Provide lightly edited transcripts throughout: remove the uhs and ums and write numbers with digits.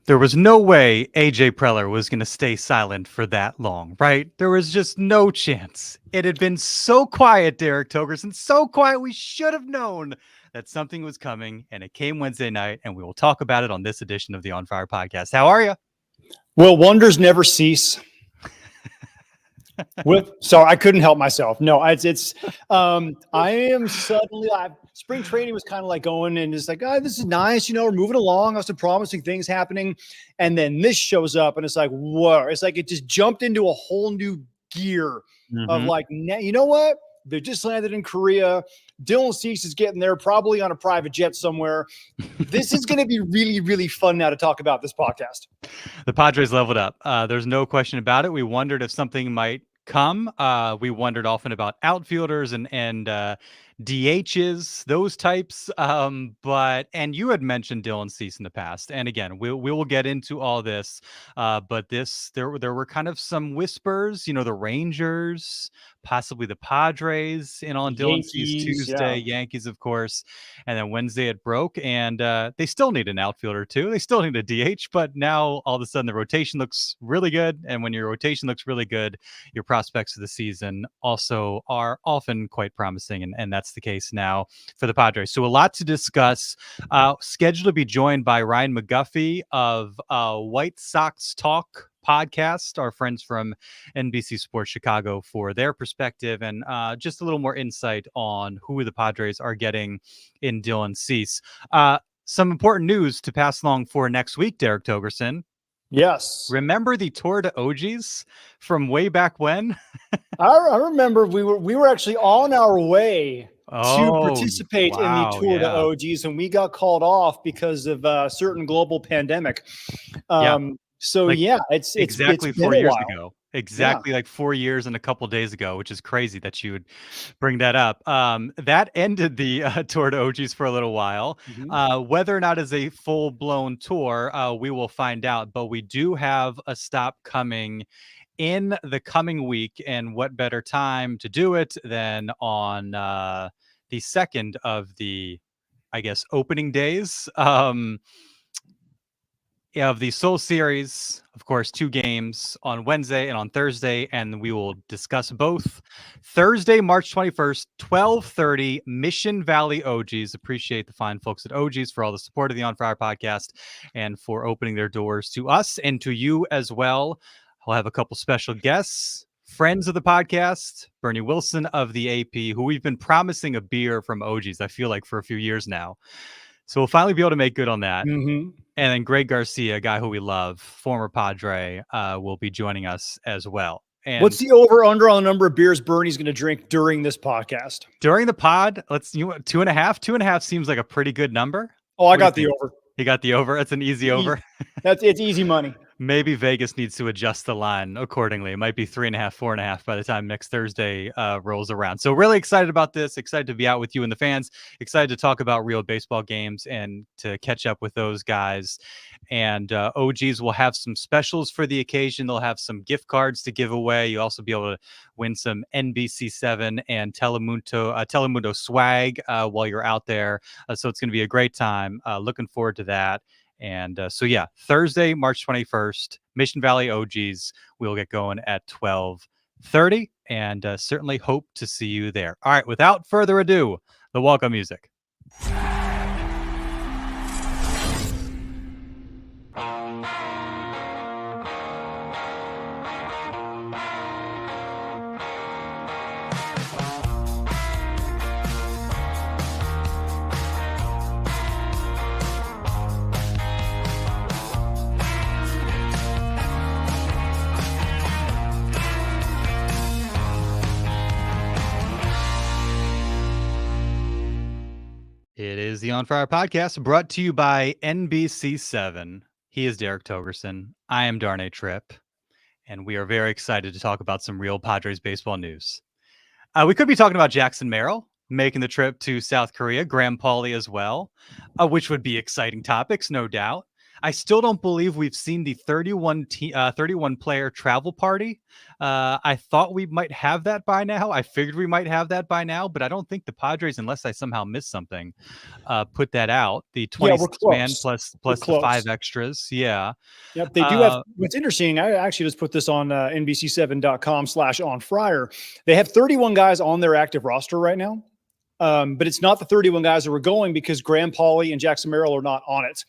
There was no way AJ Preller was going to stay silent for that long, right? There was just no chance. It had been so quiet, Derek Togerson, so quiet. We should have known that something was coming, and it came Wednesday night, and we will talk about it on this edition of the On Fire podcast. How are you? Well, wonders never cease. So I couldn't help myself. No, I am suddenly, spring training was kind of like going and it's like, oh, this is nice. We're moving along. There's some promising things happening. And then this shows up and it's like, whoa, it's like, it just jumped into a whole new gear of like, you know what? They just landed in Korea. Dylan Cease is getting there, probably on a private jet somewhere. This is going to be really, really fun now to talk about this podcast. The Padres leveled up. There's no question about it. We wondered if something might come. We wondered often about outfielders and DHs, those types. And you had mentioned Dylan Cease in the past. And again, we will get into all this. But there were kind of some whispers, the Rangers, possibly the Padres in on Dylan Cease Tuesday, yeah. Yankees, of course. And then Wednesday it broke, and they still need an outfielder too. They still need a DH, but now all of a sudden the rotation looks really good. And when your rotation looks really good, your prospects for the season also are often quite promising. And that's the case now for the Padres. So a lot to discuss. Scheduled to be joined by Ryan McGuffy of White Sox Talk podcast, our friends from NBC Sports Chicago, for their perspective and just a little more insight on who the Padres are getting in Dylan Cease. Some important news to pass along for next week, Derek Togerson. Yes. Remember the Tour de OGs from way back when? I remember we were actually on our way to participate in the Tour de OGs, and we got called off because of a certain global pandemic. So it's exactly it's 4 been a years while. ago. Exactly, like 4 years and a couple days ago, which is crazy that you would bring that up. That ended the Tour de OGs for a little while. Whether or not it's a full-blown tour, we will find out. But we do have a stop coming in the coming week, and what better time to do it than on the second of the, I guess, opening days of the Seoul series. Of course, 2 games on Wednesday and on Thursday, and we will discuss both. Thursday, March 21st, 12:30, Mission Valley OGs. Appreciate the fine folks at OGs for all the support of the On Fire podcast and for opening their doors to us and to you as well. I'll have a couple special guests, friends of the podcast, Bernie Wilson of the AP, who we've been promising a beer from OGs, I feel like, for a few years now. So we'll finally be able to make good on that. And then Greg Garcia, a guy who we love, former Padre, will be joining us as well. And what's the over-under on the number of beers Bernie's going to drink during this podcast? During the pod, 2.5. 2.5 seems like a pretty good number. Oh, I got the over. You got the over? That's an easy over. It's easy money. Maybe Vegas needs to adjust the line accordingly. It might be 3.5, 4.5 by the time next Thursday rolls around. So really excited about this. Excited to be out with you and the fans. Excited to talk about real baseball games and to catch up with those guys. And OGs will have some specials for the occasion. They'll have some gift cards to give away. You'll also be able to win some NBC 7 and Telemundo swag while you're out there. So it's going to be a great time. Looking forward to that. And Thursday, March 21st, Mission Valley OGs. We'll get going at 12:30 and certainly hope to see you there. All right, without further ado, the welcome music. It is the On Fire podcast brought to you by NBC 7. He is Derek Togerson. I am Darnay Tripp. And we are very excited to talk about some real Padres baseball news. We could be talking about Jackson Merrill making the trip to South Korea, Graham Pauley as well, which would be exciting topics, no doubt. I still don't believe we've seen the 31 player travel party. I thought we might have that by now. I figured we might have that by now, but I don't think the Padres, unless I somehow missed something, put that out. The Yeah, we're 26 man close. We're plus the close. 5 extras. Yeah. Yep, they do have. Uh, What's interesting, I actually just put this on NBC7.com/on Friar. They have 31 guys on their active roster right now. But it's not the 31 guys that were going because Graham Pauley and Jackson Merrill are not on it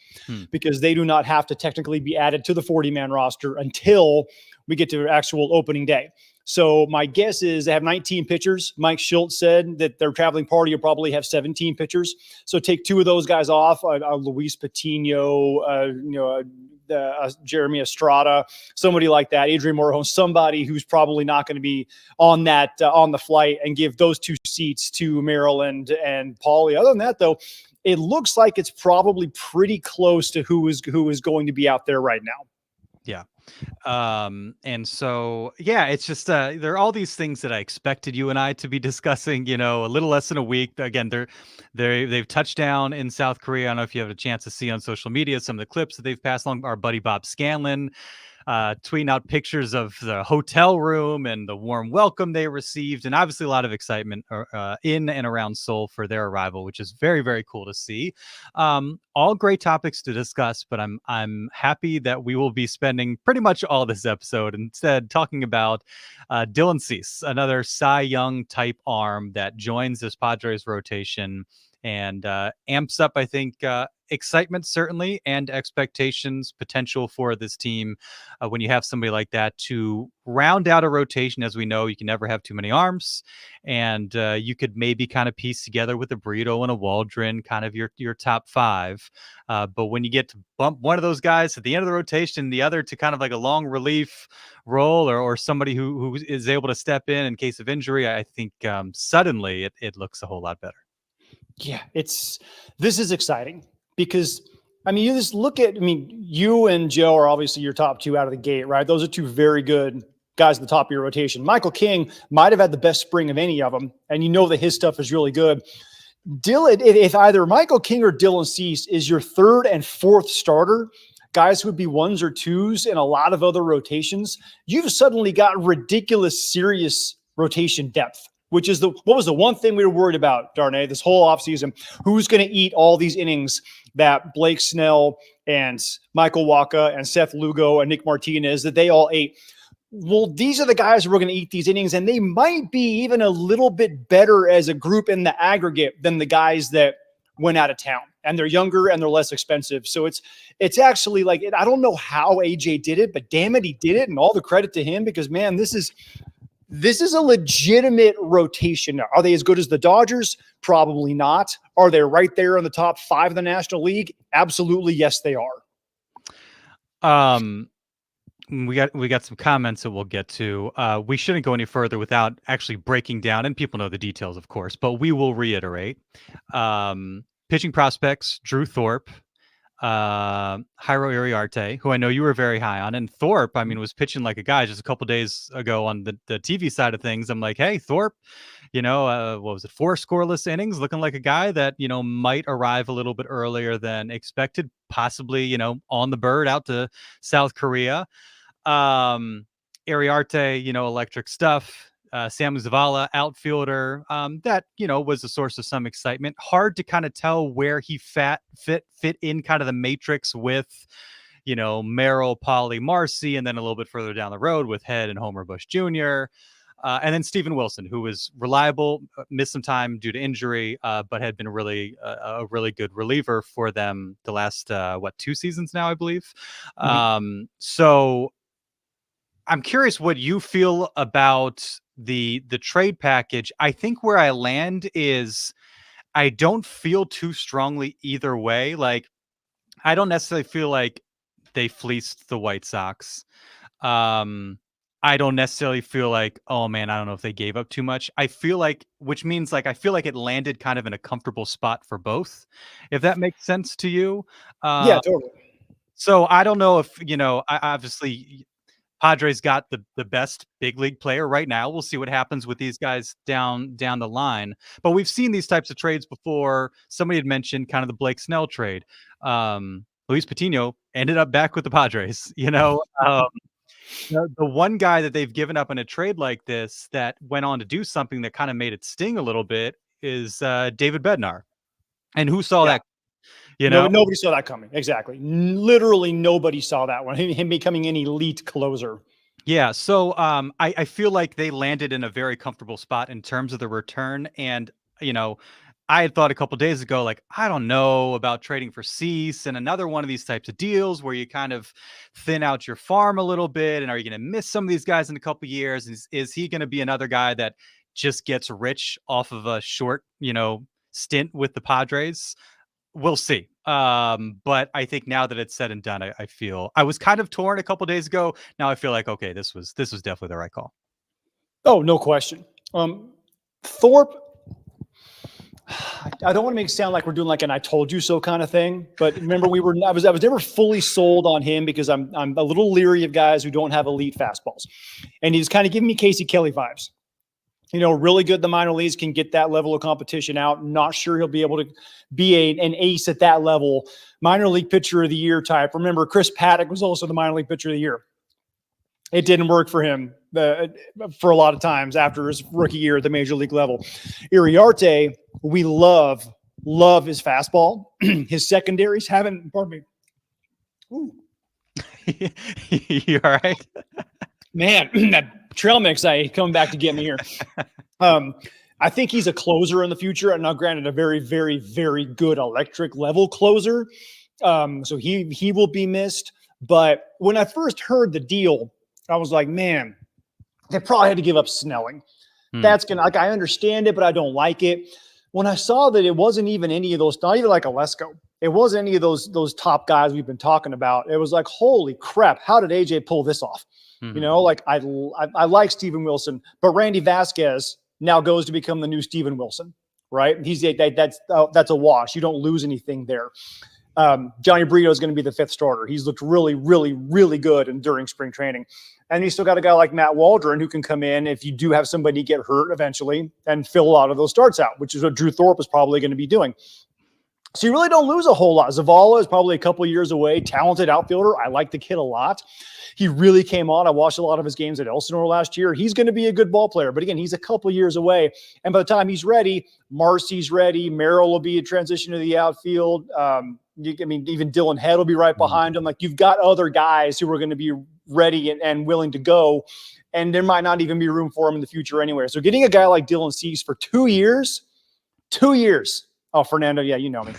because they do not have to technically be added to the 40-man roster until we get to actual opening day. So my guess is they have 19 pitchers. Mike Schultz said that their traveling party will probably have 17 pitchers. So take 2 of those guys off, Luis Patino, Jeremy Estrada, somebody like that, Adrian Morejon, somebody who's probably not going to be on that on the flight, and give those 2 seats to Maryland and Paulie. Other than that, though, it looks like it's probably pretty close to who is going to be out there right now. yeah. And so, yeah, it's just, there are all these things that I expected you and I to be discussing, a little less than a week. Again, they've touched down in South Korea. I don't know if you have a chance to see on social media some of the clips that they've passed along. Our buddy Bob Scanlon tweeting out pictures of the hotel room and the warm welcome they received, and obviously a lot of excitement in and around Seoul for their arrival, which is very, very cool to see. All great topics to discuss, but I'm happy that we will be spending pretty much all this episode instead talking about Dylan Cease, another Cy Young type arm that joins this Padres rotation and amps up, I think, excitement certainly, and expectations, potential for this team when you have somebody like that to round out a rotation. As we know, you can never have too many arms, and you could maybe kind of piece together with a Brito and a Waldron kind of your top 5. But when you get to bump one of those guys at the end of the rotation, the other to kind of like a long relief role, or somebody who is able to step in case of injury, I think suddenly it looks a whole lot better. Yeah, this is exciting because, I mean, you just look at, you and Joe are obviously your top 2 out of the gate, right? Those are 2 very good guys at the top of your rotation. Michael King might have had the best spring of any of them, and that his stuff is really good. Dylan, if either Michael King or Dylan Cease is your 3rd and 4th starter, guys who would be 1s or 2s in a lot of other rotations, you've suddenly got ridiculous, serious rotation depth. Which is what was the one thing we were worried about, Darnay, this whole offseason? Who's going to eat all these innings that Blake Snell and Michael Wacha and Seth Lugo and Nick Martinez, that they all ate? Well, these are the guys who are going to eat these innings, and they might be even a little bit better as a group in the aggregate than the guys that went out of town. And they're younger and they're less expensive. So it's actually like, I don't know how AJ did it, but damn it, he did it. And all the credit to him, because, man, this is a legitimate rotation. Are they as good as the Dodgers? Probably not. Are they right there in the top 5 of the National League? Absolutely, yes, they are. We got some comments that we'll get to. We shouldn't go any further without actually breaking down, and people know the details, of course, but we will reiterate. Pitching prospects: Drew Thorpe, Jairo Iriarte, who I know you were very high on, and Thorpe, was pitching like a guy just a couple days ago on the TV side of things. I'm like, hey, Thorpe, what was it, 4 scoreless innings, looking like a guy that might arrive a little bit earlier than expected, possibly on the bird out to South Korea. Iriarte, electric stuff. Sam Zavala, outfielder, that was a source of some excitement. Hard to kind of tell where he fit in kind of the matrix with, Merrill, Pauly, Marcy, and then a little bit further down the road with Head and Homer Bush Jr. And then Steven Wilson, who was reliable, missed some time due to injury, but had been really a really good reliever for them the last 2 seasons now, I believe. So I'm curious what you feel about the trade package. I think where I land is I don't feel too strongly either way. Like, I don't necessarily feel like they fleeced the White Sox. I don't necessarily feel like, oh man, I don't know if they gave up too much. I feel like, which means like, I feel like it landed kind of in a comfortable spot for both, if that makes sense to you. Yeah, totally. So I don't know if, I obviously Padres got the best big league player right now. We'll see what happens with these guys down the line. But we've seen these types of trades before. Somebody had mentioned kind of the Blake Snell trade. Luis Patino ended up back with the Padres. The one guy that they've given up in a trade like this that went on to do something that kind of made it sting a little bit is David Bednar. And who saw Yeah. that? You No, know, nobody saw that coming. Exactly. Literally nobody saw that one. Him becoming an elite closer. Yeah, so I feel like they landed in a very comfortable spot in terms of the return, and you know, I had thought a couple days ago, like I don't know about trading for Cease and another one of these types of deals where you kind of thin out your farm a little bit, and are you going to miss some of these guys in a couple years? Is he going to be another guy that just gets rich off of a short, stint with the Padres? We'll see. But I think now that it's said and done, I feel I was kind of torn a couple days ago. Now I feel like okay, this was definitely the right call. Oh, no question. Thorpe. I don't want to make it sound like we're doing like an "I told you so" kind of thing, but remember, I was never fully sold on him because I'm a little leery of guys who don't have elite fastballs, and he's kind of giving me Casey Kelly vibes. Really good. The minor leagues can get that level of competition out. Not sure he'll be able to be an ace at that level. Minor league pitcher of the year type. Remember, Chris Paddock was also the minor league pitcher of the year. It didn't work for him for a lot of times after his rookie year at the major league level. Iriarte, we love his fastball. His secondaries haven't, pardon me. Ooh. You all right? Man, that trail mix I ate coming back to get me here. I think he's a closer in the future. And now, granted, a very, very, very good electric level closer. So he will be missed. But when I first heard the deal, I was like, man, they probably had to give up Snelling. That's gonna, like, I understand it, but I don't like it. When I saw that it wasn't even any of those, not even like Alesko, it wasn't any of those top guys we've been talking about. It was like, holy crap, how did AJ pull this off? Like I like Steven Wilson, but Randy Vasquez now goes to become the new Steven Wilson, right? That's a wash. You don't lose anything there. Johnny Brito is going to be the fifth starter. He's looked really, really, really good during spring training. And you still got a guy like Matt Waldron who can come in if you do have somebody get hurt eventually and fill a lot of those starts out, which is what Drew Thorpe is probably going to be doing. So you really don't lose a whole lot. Zavala is probably a couple of years away. Talented outfielder. I like the kid a lot. He really came on. I watched a lot of his games at Elsinore last year. He's going to be a good ball player. But again, he's a couple of years away. And by the time he's ready, Marcy's ready. Merrill will be a transition to the outfield. Even Dylan Head will be right behind him. Like, you've got other guys who are going to be ready and willing to go. And there might not even be room for him in the future anyway. So getting a guy like Dylan Cease for 2 years. Oh, Fernando, yeah, you know me.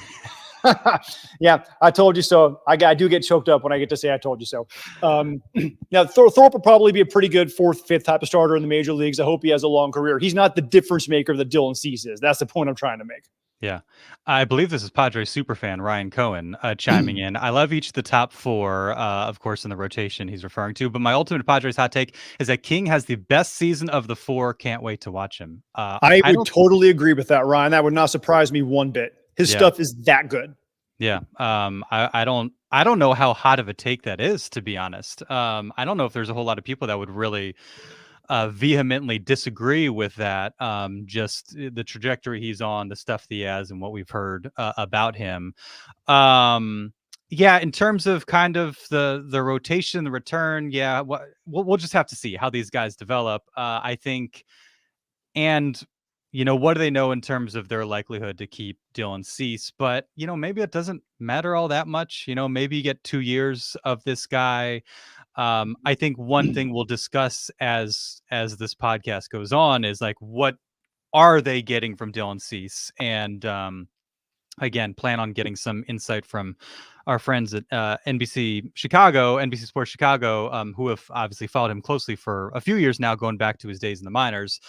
Yeah, I told you so. I do get choked up when I get to say I told you so. Now, Thorpe will probably be a pretty good fourth, fifth type of starter in the major leagues. I hope he has a long career. He's not the difference maker that Dylan Cease is. That's the point I'm trying to make. Yeah. I believe this is Padres superfan Ryan Cohen chiming in. I love each of the top four, of course, in the rotation he's referring to. But my ultimate Padres hot take is that King has the best season of the four. Can't wait to watch him. I would totally agree with that, Ryan. That would not surprise me one bit. His stuff is that good. Yeah. I don't know how hot of a take that is, to be honest. I don't know if there's a whole lot of people that would really vehemently disagree with that. Just the trajectory he's on, the stuff that he has, and what we've heard about him. Yeah, in terms of kind of the rotation, the return, yeah, we'll just have to see how these guys develop. I think, and what do they know in terms of their likelihood to keep Dylan Cease? But maybe it doesn't matter all that much. Maybe you get 2 years of this guy. I think one thing we'll discuss as this podcast goes on is like, what are they getting from Dylan Cease? And again, plan on getting some insight from our friends at NBC Sports Chicago, who have obviously followed him closely for a few years now, going back to his days in the minors,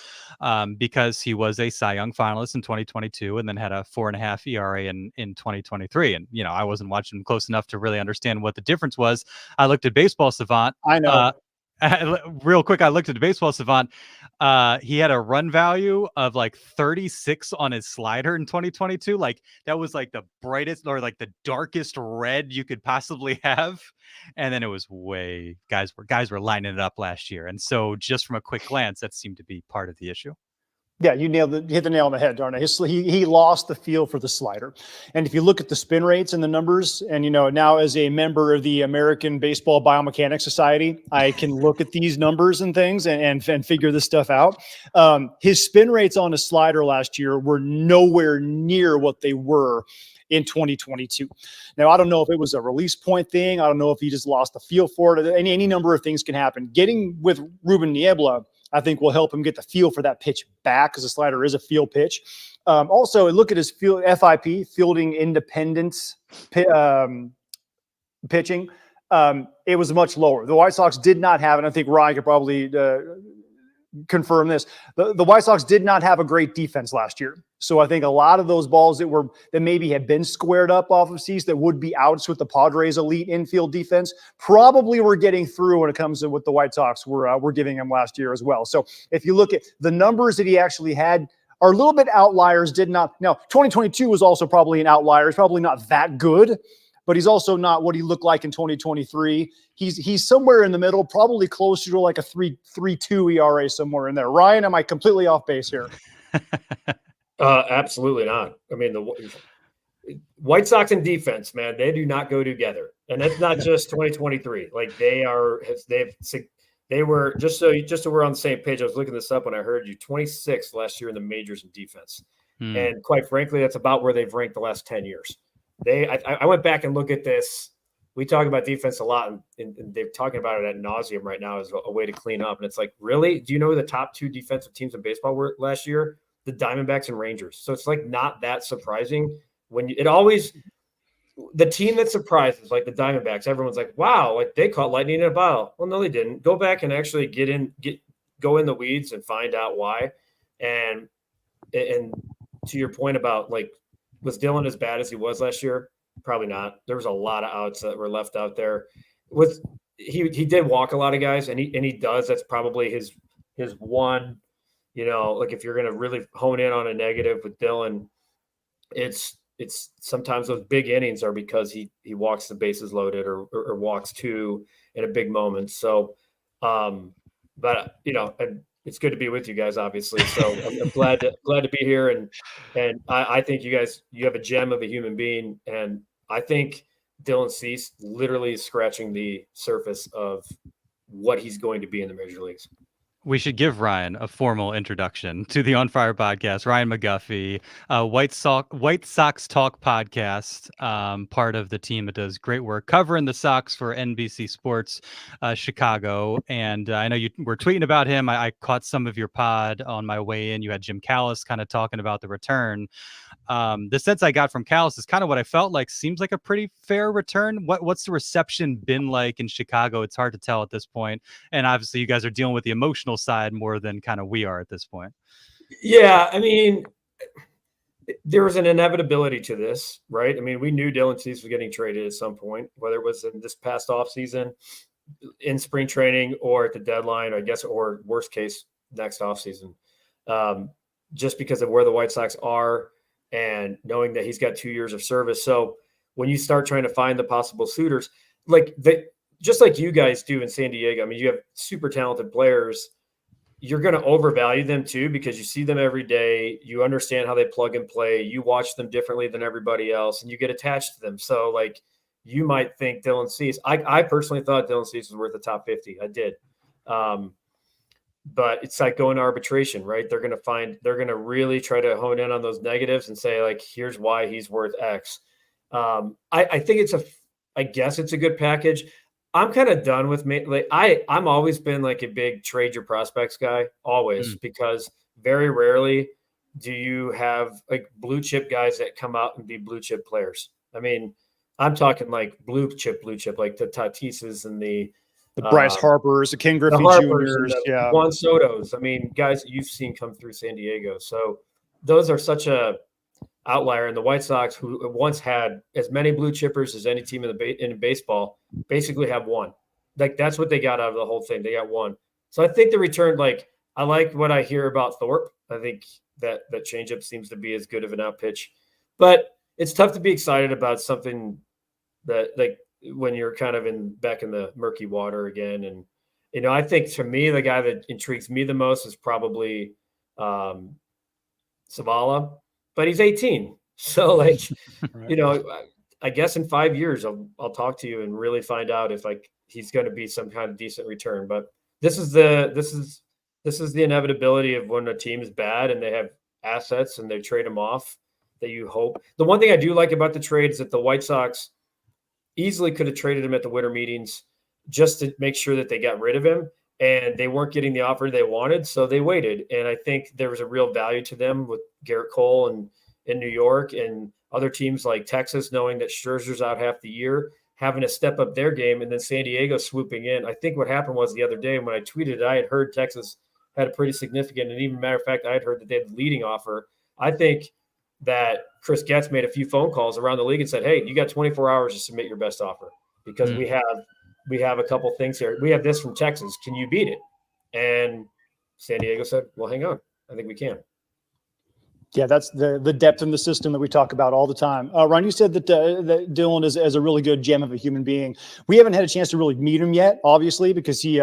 because he was a Cy Young finalist in 2022 and then had a 4.5 ERA in 2023. And, I wasn't watching him close enough to really understand what the difference was. I looked at Baseball Savant. I know. Real quick, I looked at the Baseball Savant. He had a run value of like 36 on his slider in 2022. Like, that was like the brightest or like the darkest red you could possibly have. And then it was guys were lining it up last year. And so just from a quick glance, that seemed to be part of the issue. Yeah, you hit the nail on the head, darn it. He lost the feel for the slider. And if you look at the spin rates and the numbers, and now as a member of the American Baseball Biomechanics Society, I can look at these numbers and things and figure this stuff out. His spin rates on a slider last year were nowhere near what they were in 2022. Now, I don't know if it was a release point thing. I don't know if he just lost the feel for it. Any number of things can happen. Getting with Ruben Niebla, I think, will help him get the feel for that pitch back, because the slider is a feel pitch. Also, look at his FIP, fielding independence pitching. It was much lower. The White Sox did not have, and I think Ryan could probably confirm this, the White Sox did not have a great defense last year. So I think a lot of those balls that maybe had been squared up off of Cease that would be outs with the Padres' elite infield defense probably were getting through when it comes to what the White Sox were giving him last year as well. So if you look at the numbers that he actually had are a little bit outliers. Now 2022 was also probably an outlier. It's probably not that good, but he's also not what he looked like in 2023. He's somewhere in the middle, probably closer to like a 3.32 ERA, somewhere in there. Ryan, am I completely off base here? Absolutely not. I mean, the White Sox and defense, man, they do not go together, and that's not just 2023. Like they were just so we're on the same page. I was looking this up when I heard you 26th last year in the majors in defense, and quite frankly, that's about where they've ranked the last 10 years. I went back and looked at this. We talk about defense a lot, and they're talking about it ad nauseum right now as a way to clean up. And it's like, really? Do you know who the top two defensive teams in baseball were last year? The Diamondbacks and Rangers. So it's like not that surprising the team that surprises, like the Diamondbacks, everyone's like, wow, like they caught lightning in a bottle. Well, no, they didn't. Go back and actually go in the weeds and find out why. And to your point about like, was Dylan as bad as he was last year? Probably not. There was a lot of outs that were left out there. He did walk a lot of guys, and he does. That's probably his one. Like if you're going to really hone in on a negative with Dylan, it's sometimes those big innings are because he walks the bases loaded or walks two in a big moment. So, but and it's good to be with you guys, obviously. So I'm glad to be here, and I think you have a gem of a human being, and I think Dylan Cease literally is scratching the surface of what he's going to be in the major leagues. We should give Ryan a formal introduction to the On Fire podcast. Ryan McGuffy, White Sox Talk podcast, part of the team that does great work covering the Sox for NBC Sports Chicago. And I know you were tweeting about him. I caught some of your pod on my way in. You had Jim Callis kind of talking about the return. The sense I got from Callis is kind of what I felt like seems like a pretty fair return. What's the reception been like in Chicago? It's hard to tell at this point. And obviously you guys are dealing with the emotional side more than kind of we are at this point. Yeah, I mean, there was an inevitability to this, right? I mean, we knew Dylan Cease was getting traded at some point, whether it was in this past offseason, in spring training, or at the deadline, I guess, or worst case, next offseason. Just because of where the White Sox are and knowing that he's got 2 years of service. So when you start trying to find the possible suitors, just like you guys do in San Diego, I mean, you have super talented players. You're going to overvalue them too, because you see them every day. You understand how they plug and play. You watch them differently than everybody else, and you get attached to them. So like you might think Dylan Cease, I personally thought Dylan Cease was worth the top 50. I did. But it's like going to arbitration, right? They're going to really try to hone in on those negatives and say like, here's why he's worth X. I think I guess it's a good package. I'm kind of done with me. Like I'm always been like a big trade your prospects guy, always, because very rarely do you have like blue chip guys that come out and be blue chip players. I mean, I'm talking like blue chip, like the Tatises and the Bryce Harpers, the King Griffey Juniors, Juan Soto's. I mean, guys that you've seen come through San Diego. So those are such a outlier. And the White Sox, who once had as many blue chippers as any team in baseball, basically have one. Like that's what they got out of the whole thing. They got one. So I think the return, like I like what I hear about Thorpe. I think that changeup seems to be as good of an out pitch, but it's tough to be excited about something that like when you're kind of back in the murky water again. And, I think to me, the guy that intrigues me the most is probably Zavala, but he's 18. So like, Right. you know, I guess in 5 years I'll talk to you and really find out if like he's going to be some kind of decent return. But this is the inevitability of when a team is bad and they have assets and they trade them off, that you hope. The one thing I do like about the trade is that the White Sox easily could have traded him at the winter meetings just to make sure that they got rid of him, and they weren't getting the offer they wanted, so they waited. And I think there was a real value to them with Garrett Cole and in New York and other teams like Texas, knowing that Scherzer's out half the year, having to step up their game, and then San Diego swooping in. I think what happened was the other day when I tweeted, I had heard Texas had a pretty significant, and even matter of fact, I had heard that they had the leading offer. I think that Chris Getz made a few phone calls around the league and said, hey, you got 24 hours to submit your best offer because we have a couple things here. We have this from Texas. Can you beat it? And San Diego said, well, hang on. I think we can. Yeah, that's the depth in the system that we talk about all the time. Ryan, you said that Dylan is a really good gem of a human being. We haven't had a chance to really meet him yet, obviously, because he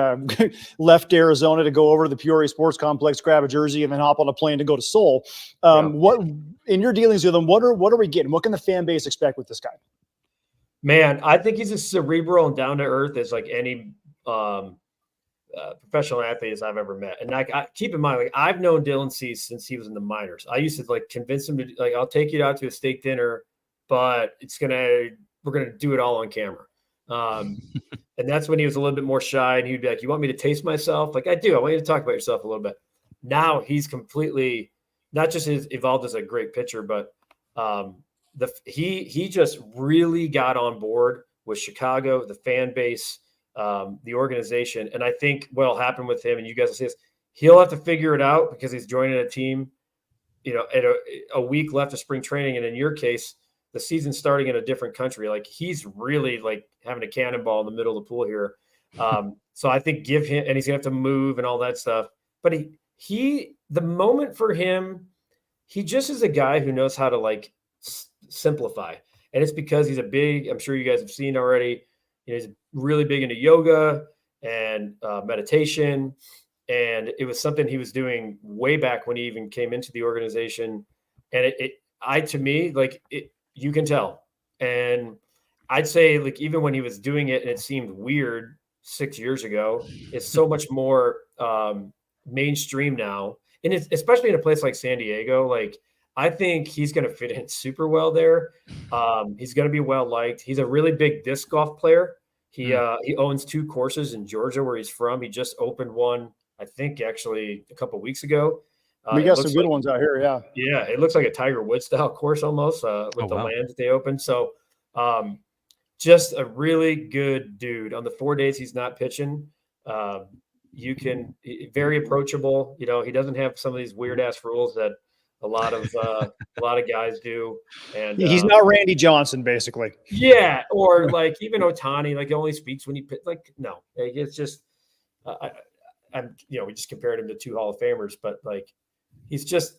left Arizona to go over to the Peoria Sports Complex, grab a jersey, and then hop on a plane to go to Seoul. What in your dealings with him? What are we getting? What can the fan base expect with this guy? Man, I think he's as cerebral and down to earth as like any professional athletes I've ever met. And I keep in mind, like I've known Dylan Cease since he was in the minors. I used to like convince him to like, I'll take you out to a steak dinner, but we're going to do it all on camera. And that's when he was a little bit more shy, and he'd be like, you want me to taste myself? Like I do. I want you to talk about yourself a little bit. Now he's completely not just evolved as a great pitcher, but he just really got on board with Chicago, the fan base, the organization. And I think what'll happen with him, and you guys will see this, he'll have to figure it out because he's joining a team, at a week left of spring training. And in your case, the season's starting in a different country. Like he's really like having a cannonball in the middle of the pool here. So I think give him, and he's gonna have to move and all that stuff. But the moment for him, he just is a guy who knows how to like simplify. And it's because he's I'm sure you guys have seen already, he's really big into yoga and meditation. And it was something he was doing way back when he even came into the organization. And to me, you can tell. And I'd say like, even when he was doing it and it seemed weird 6 years ago, it's so much more mainstream now. And it's especially in a place like San Diego. Like, I think he's going to fit in super well there. He's going to be well liked. He's a really big disc golf player. He owns 2 courses in Georgia where he's from. He just opened one, I think, actually a couple of weeks ago. We got some good ones out here. Yeah. Yeah. It looks like a Tiger Woods style course almost with the land that they opened. So just a really good dude. On the 4 days he's not pitching, very approachable. He doesn't have some of these weird ass rules that a lot of guys do. And he's not Randy Johnson, basically. Yeah. Or like even Ohtani, like only speaks when he like, no, it's just, we just compared him to 2 Hall of Famers, but like, he's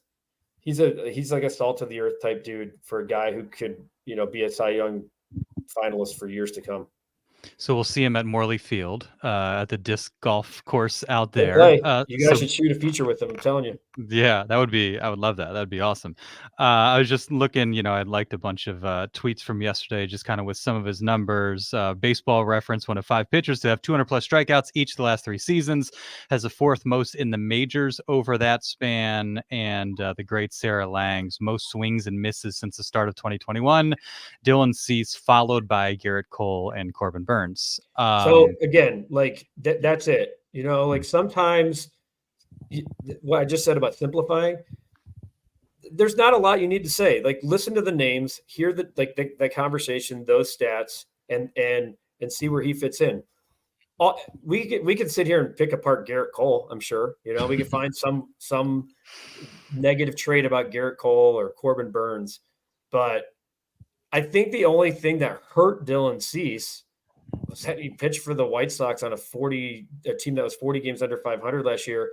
like a salt of the earth type dude for a guy who could, be a Cy Young finalist for years to come. So we'll see him at Morley Field at the disc golf course out there. You guys should shoot a feature with him. I'm telling you. Yeah, I would love that. That'd be awesome. I was just looking, I liked a bunch of tweets from yesterday, just kind of with some of his numbers. Baseball Reference, one of 5 pitchers to have 200 plus strikeouts each of the last 3 seasons, has the 4th most in the majors over that span. And the great Sarah Lang's most swings and misses since the start of 2021. Dylan Cease, followed by Garrett Cole and Corbin Burns. So again, like that's it. Like sometimes what I just said about simplifying, there's not a lot you need to say. Like listen to the names, hear the conversation, those stats, and see where he fits in. We could sit here and pick apart Garrett Cole. I'm sure we could find some negative trait about Garrett Cole or Corbin Burns, but I think the only thing that hurt Dylan Cease was that he pitched for the White Sox on a team that was 40 games under 500 last year.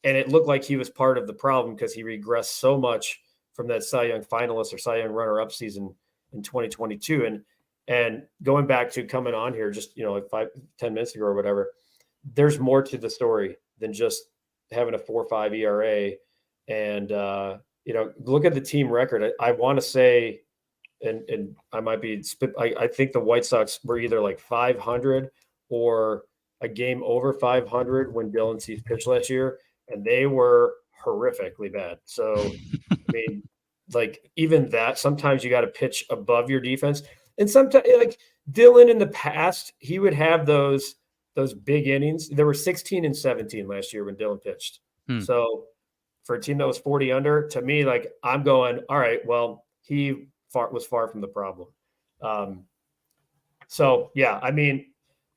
And it looked like he was part of the problem because he regressed so much from that Cy Young finalist or Cy Young runner-up season in 2022. And going back to coming on here just, like 5-10 minutes ago or whatever, there's more to the story than just having a 4.5 ERA and, look at the team record. I want to say, and I might be, I think the White Sox were either like 500 or a game over 500 when Dylan Cease pitched last year, and they were horrifically bad. So, I mean, like even that, sometimes you got to pitch above your defense. And sometimes like Dylan in the past, he would have those big innings. There were 16 and 17 last year when Dylan pitched. So for a team that was 40 under, to me, like I'm going, all right, well, he was far from the problem. So yeah, I mean,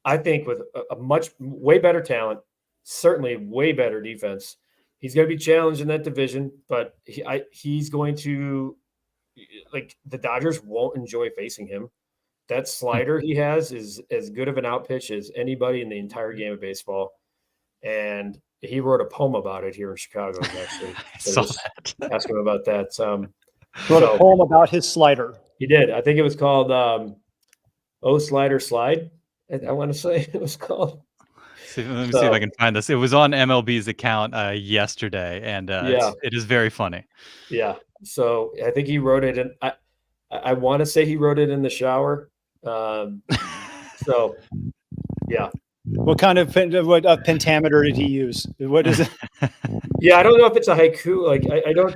I think with a much way better talent, certainly way better defense, he's going to be challenged in that division, but he's going to, like, the Dodgers won't enjoy facing him. That slider he has is as good of an out pitch as anybody in the entire game of baseball. And he wrote a poem about it here in Chicago, actually. So ask him about that. Wrote a poem about his slider. He did. I think it was called "Oh Slider Slide." I want to say it was called. Let me see if I can find this. It was on MLB's account yesterday, and it is very funny. Yeah. So I think he wrote it, and I want to say he wrote it in the shower. So yeah. What kind of pentameter did he use? What is it? Yeah, I don't know if it's a haiku. Like I don't.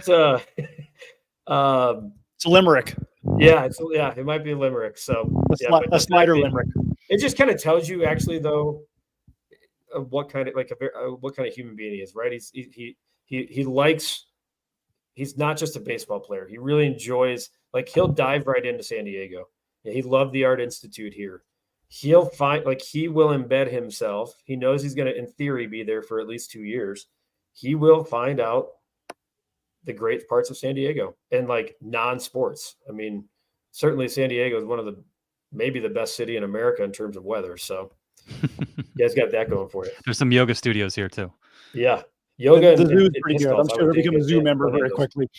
It's a limerick. Yeah, it might be a limerick. So a slider limerick. It just kind of tells you, actually, though, what kind of human being he is, right? He likes. He's not just a baseball player. He really enjoys. Like he'll dive right into San Diego. He loved the Art Institute here. He'll find, like, he will embed himself. He knows he's going to, in theory, be there for at least 2 years. He will find out the great parts of San Diego and like non-sports. I mean, certainly San Diego is maybe the best city in America in terms of weather. So you guys got that going for you. There's some yoga studios here too. Yeah. Yoga. The zoo is pretty good. I'm sure he'll become a zoo member very quickly.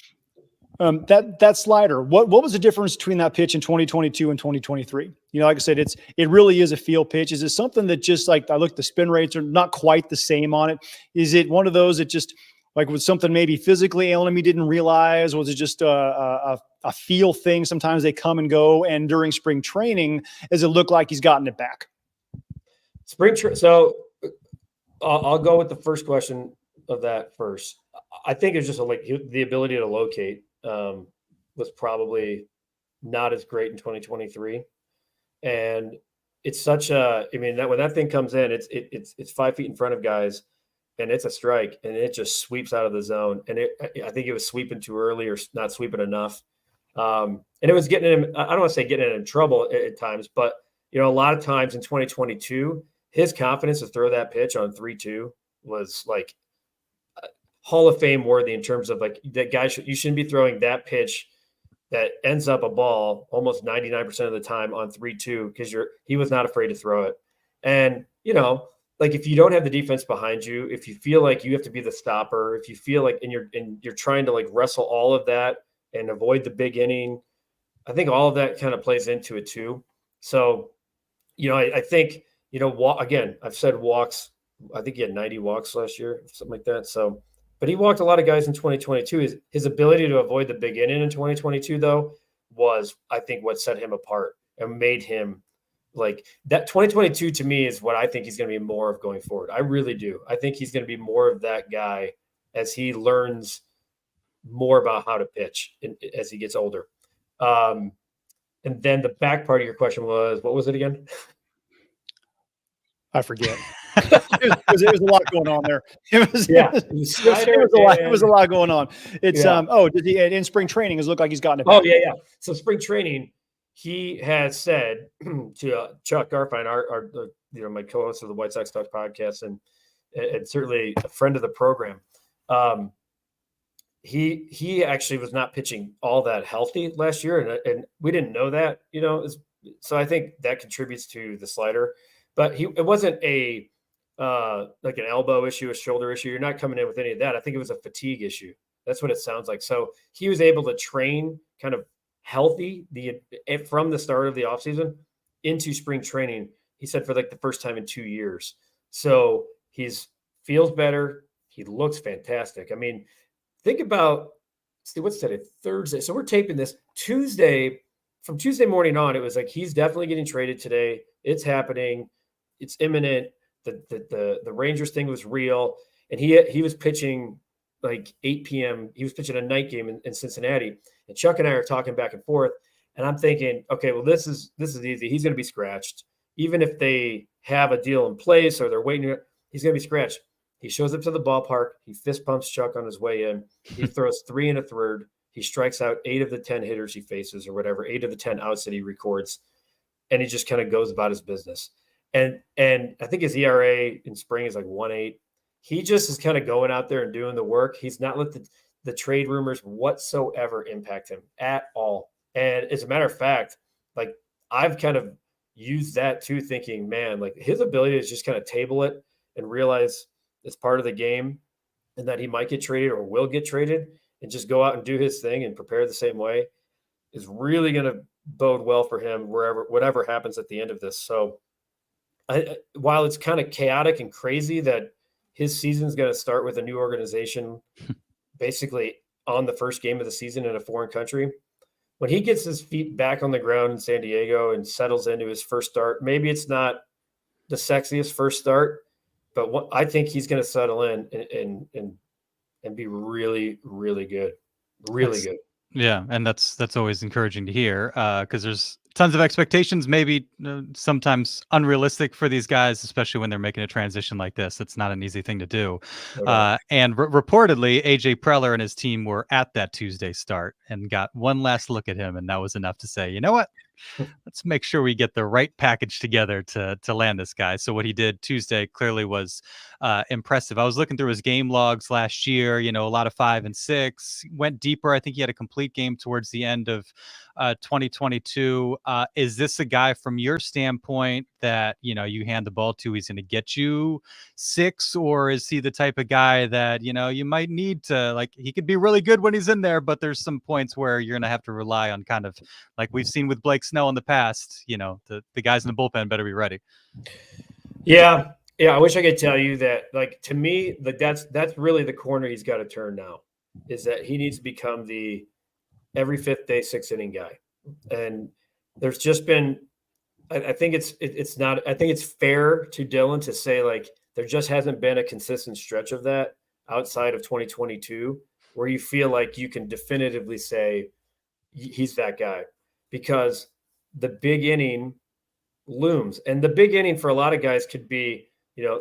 That slider, what was the difference between that pitch in 2022 and 2023? Like I said, it really is a feel pitch. Is it something that just, like, I look, the spin rates are not quite the same on it? Is it one of those that just, like, was something maybe physically ailing him he didn't realize? Was it just a feel thing? Sometimes they come and go. And during spring training, does it look like he's gotten it back? So I'll go with the first question of that first. I think it's just the ability to locate was probably not as great in 2023. And it's such when that thing comes in, it's 5 feet in front of guys, and it's a strike, and it just sweeps out of the zone. And I think it was sweeping too early or not sweeping enough. And it was getting him, I don't want to say getting him in trouble at times, but a lot of times in 2022, his confidence to throw that pitch on 3-2 was like Hall of Fame worthy in terms of, like, that guy you shouldn't be throwing that pitch that ends up a ball almost 99% of the time on 3-2 because he was not afraid to throw it. And, like, if you don't have the defense behind you, if you feel like you have to be the stopper, if you feel like, and you're trying to, like, wrestle all of that and avoid the big inning, I think all of that kind of plays into it too. So, I think, again, I've said walks. I think he had 90 walks last year, something like that. So, but he walked a lot of guys in 2022. His ability to avoid the big inning in 2022, though, was, I think, what set him apart and made him, like, that 2022 to me is what I think he's going to be more of going forward. I really do. I think he's going to be more of that guy as he learns more about how to pitch as he gets older. And then the back part of your question was, what was it again? I forget. It was a lot going on there. It was a lot going on. It's did he in spring training? It looked like he's gotten it back. Oh yeah. So spring training, he has said to Chuck Garfine, our my co-host of the White Sox Talk podcast, and certainly a friend of the program. He actually was not pitching all that healthy last year, and we didn't know that, so I think that contributes to the slider. But it wasn't a like an elbow issue, a shoulder issue. You're not coming in with any of that. I think it was a fatigue issue. That's what it sounds like. So he was able to train kind of healthy from the start of the offseason into spring training, he said, for like the first time in 2 years. So feels better. He looks fantastic. I mean, think about see, what's today? Thursday. So we're taping this Tuesday. From Tuesday morning on, it was like he's definitely getting traded today. It's happening. It's imminent. The Rangers thing was real, and he was pitching like 8 p.m. He was pitching a night game in Cincinnati, and Chuck and I are talking back and forth, and I'm thinking, okay, well this is easy. He's going to be scratched, even if they have a deal in place or they're waiting. He's going to be scratched. He shows up to the ballpark. He fist pumps Chuck on his way in. He throws 3 1/3. He strikes out 8 of the 10 hitters he faces or whatever, 8 of the 10 outs that he records. And he just kind of goes about his business. And I think his ERA in spring is like 1.8. He just is kind of going out there and doing the work. He's not let the trade rumors whatsoever impact him at all. And as a matter of fact, like I've kind of used that too, thinking, man, like his ability to just kind of table it and realize it's part of the game and that he might get traded or will get traded and just go out and do his thing and prepare the same way is really going to bode well for him whatever happens at the end of this. So while it's kind of chaotic and crazy that his season's going to start with a new organization, basically on the first game of the season in a foreign country, when he gets his feet back on the ground in San Diego and settles into his first start, maybe it's not the sexiest first start, but I think he's going to settle in and be really, really good. Really good. Yeah. And that's always encouraging to hear because there's tons of expectations, maybe sometimes unrealistic for these guys, especially when they're making a transition like this. It's not an easy thing to do. Okay. And reportedly, AJ Preller and his team were at that Tuesday start and got one last look at him. And that was enough to say, you know what? Let's make sure we get the right package together to land this guy. So what he did Tuesday clearly was impressive. I was looking through his game logs last year, a lot of 5 and 6, went deeper. I think he had a complete game towards the end of 2022. Is this a guy from your standpoint that, you hand the ball to, he's going to get you 6, or is he the type of guy that, you might need to, like, he could be really good when he's in there, but there's some points where you're going to have to rely on kind of like we've seen with Blake Snell in the past, the guys in the bullpen better be ready. Yeah. I wish I could tell you that, like, to me, like that's really the corner he's got to turn now, is that he needs to become the every 5th day 6th inning guy. And there's just been, I think it's not, I think it's fair to Dylan to say, like, there just hasn't been a consistent stretch of that outside of 2022 where you feel like you can definitively say he's that guy, because the big inning looms. And the big inning for a lot of guys could be,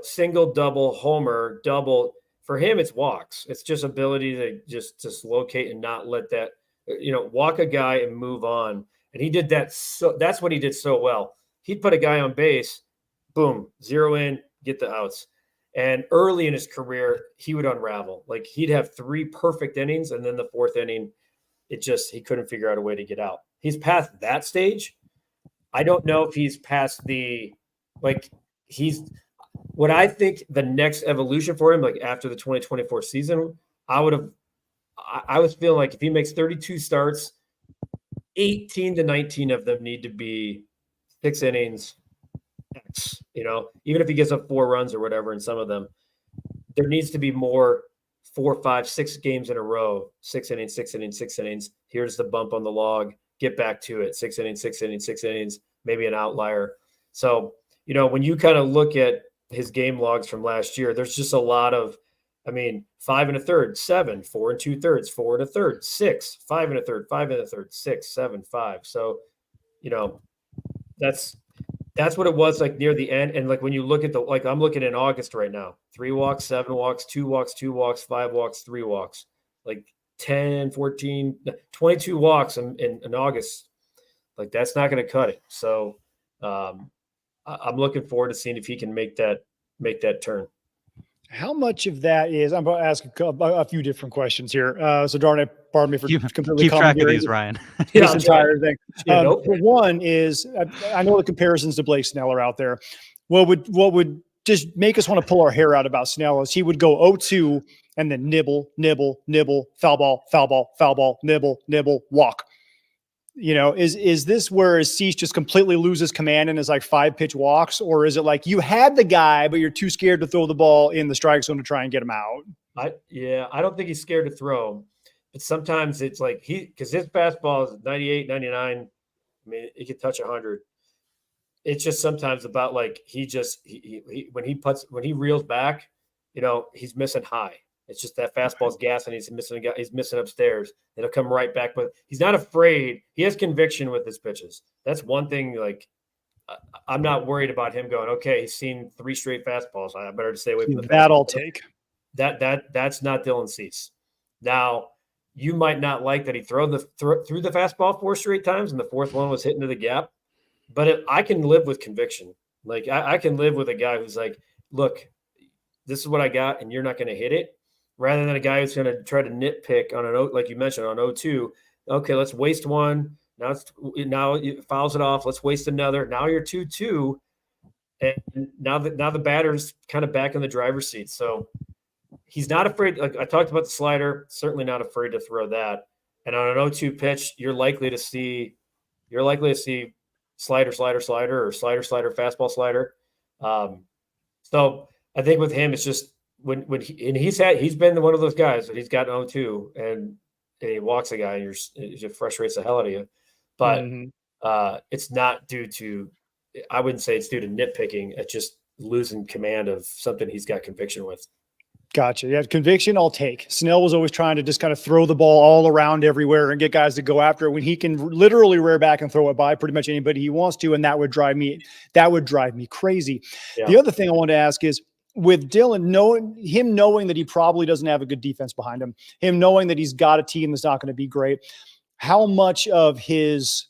single, double, homer, double. For him, it's walks. It's just ability to just locate and not let that, walk a guy and move on. And he did that. So that's what he did so well. He'd put a guy on base, boom, 0 in, get the outs. And early in his career, he would unravel. Like, he'd have 3 perfect innings, and then the 4th inning, he couldn't figure out a way to get out. He's past that stage. I don't know if he's past what I think the next evolution for him, like after the 2024 season, I was feeling like if he makes 32 starts, 18 to 19 of them need to be 6 innings, X, even if he gives up 4 runs or whatever in some of them, there needs to be more 4, 5, 6 games in a row, 6 innings, 6 innings, 6 innings. Here's the bump on the log. Get back to it. 6 innings, 6 innings, 6 innings, maybe an outlier. So, when you kind of look at his game logs from last year, there's just a lot of, 5 1/3, 7, 4 2/3, 4 1/3, 6, 5 1/3, 5 1/3, 6, 7, 5. So, that's what it was like near the end. And like when you look at I'm looking in August right now, 3 walks, 7 walks, 2 walks, 2 walks, 5 walks, 3 walks, like 10, 14, 22 walks in August. Like, that's not going to cut it. So I'm looking forward to seeing if he can make that turn. How much of that is, I'm going to ask a few different questions here. So pardon me for completely keep track of these, Ryan. This entire thing. Nope. One is, I know the comparisons to Blake Snell are out there. What would just make us want to pull our hair out about Snell is he would go 0-2 and then nibble, foul ball, nibble, walk. Is this where Cease just completely loses command and is like 5-pitch walks? Or is it like you had the guy, but you're too scared to throw the ball in the strike zone to try and get him out? I don't think he's scared to throw, But sometimes it's like because his fastball is 98, 99. I mean, it can touch 100. It's just sometimes about like when he reels back, he's missing high. It's just that fastball's gas and he's missing upstairs. It'll come right back, but he's not afraid. He has conviction with his pitches. That's one thing. Like I'm not worried about him going, okay, he's seen 3 straight fastballs. I better stay away from the that. fastball. I'll take that's not Dylan Cease. Now you might not like that he threw the fastball 4 straight times and the 4th one was hitting to the gap, but I can live with conviction. Like I can live with a guy who's like, look, this is what I got, and you're not going to hit it. Rather than a guy who's going to try to nitpick on like you mentioned, on 0-2. Okay, let's waste one. Now it fouls it off. Let's waste another. Now you're 2-2. And now the batter's kind of back in the driver's seat. So he's not afraid. Like I talked about the slider, certainly not afraid to throw that. And on an 0-2 pitch, you're likely to see slider, or slider, fastball, slider. So I think with him, it's just when he's been one of those guys that he's got 0-2 and he walks a guy and it frustrates the hell out of you. But it's not due to, I wouldn't say it's due to nitpicking. It's just losing command of something he's got conviction with. Gotcha. Yeah, conviction I'll take. Snell was always trying to just kind of throw the ball all around everywhere and get guys to go after it when he can literally rear back and throw it by pretty much anybody he wants to, and that would drive me crazy. Yeah. The other thing I want to ask is, with Dylan, knowing that he probably doesn't have a good defense behind him knowing that he's got a team that's not going to be great, how much of his